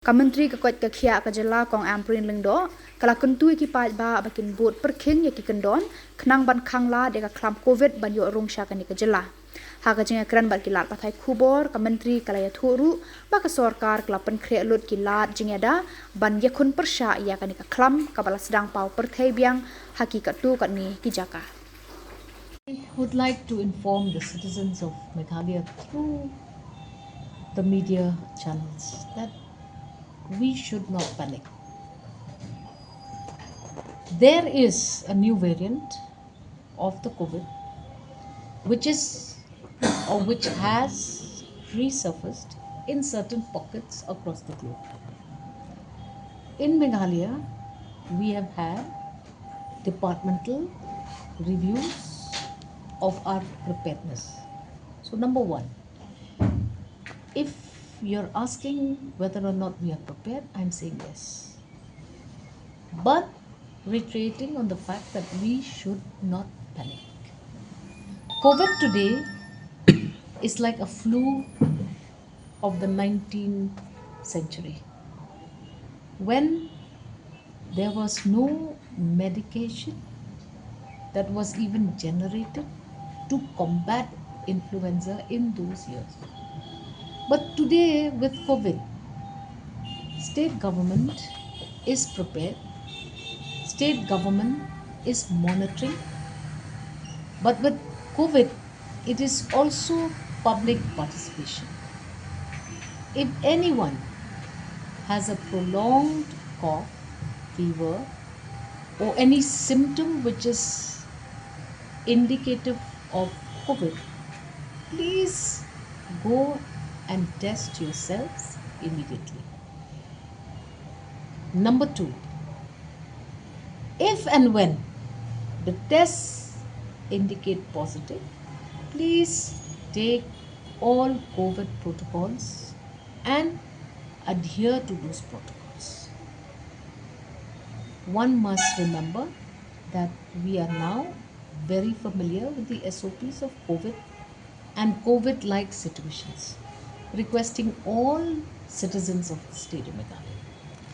Kementeri Kekuat Kekia Jylla kong amprin lengdo kala kentui ki pa ba bakin bot Pyrkhing ya ki Kyndon kenang ban Khanglad deka klam covid ban yo Rung syakani ke Jylla ha ka jenga kran bat ki lat pathai Khubor kementeri kala ya thuru ba ka sarkar kala pen khre lut ki lat jenga da ban yakun persya ya kani ka klam kabala sedang pau perthai biang hakikat tu kat ni ki jaka. I would like to inform the citizens of Meghalaya through the media channels that we should not panic. There is a new variant of the COVID which has resurfaced in certain pockets across the globe. In Meghalaya, we have had departmental reviews of our preparedness. So number one, if you're asking whether or not we are prepared, I'm saying yes. But reiterating on the fact that we should not panic. COVID today is like a flu of the 19th century, when there was no medication that was even generated to combat influenza in those years. But today with COVID, state government is prepared, state government is monitoring, but with COVID, it is also public participation. If anyone has a prolonged cough, fever, or any symptom which is indicative of COVID, please go and test yourselves immediately. Number two, if and when the tests indicate positive, please take all COVID protocols and adhere to those protocols. One must remember that we are now very familiar with the SOPs of COVID and COVID-like situations, requesting all citizens of the state of Meghalaya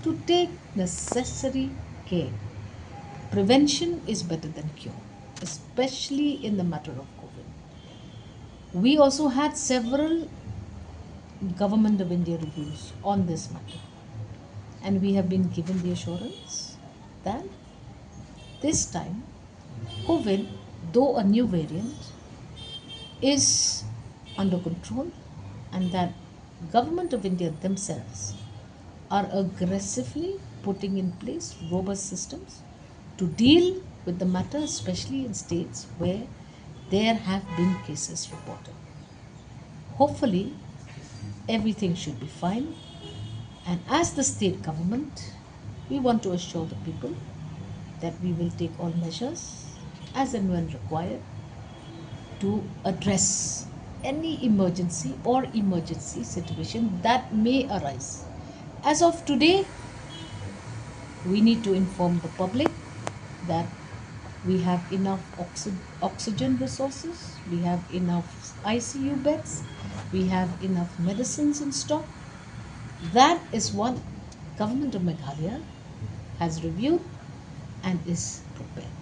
to take necessary care. Prevention is better than cure, especially in the matter of COVID. We also had several Government of India reviews on this matter, and we have been given the assurance that this time COVID, though a new variant, is under control, and that Government of India themselves are aggressively putting in place robust systems to deal with the matter, especially in states where there have been cases reported. Hopefully, everything should be fine, and as the state government, we want to assure the people that we will take all measures as and when required to address any emergency or emergency situation that may arise. As of today, we need to inform the public that we have enough oxygen resources, we have enough ICU beds, we have enough medicines in stock. That is what Government of Meghalaya has reviewed and is prepared.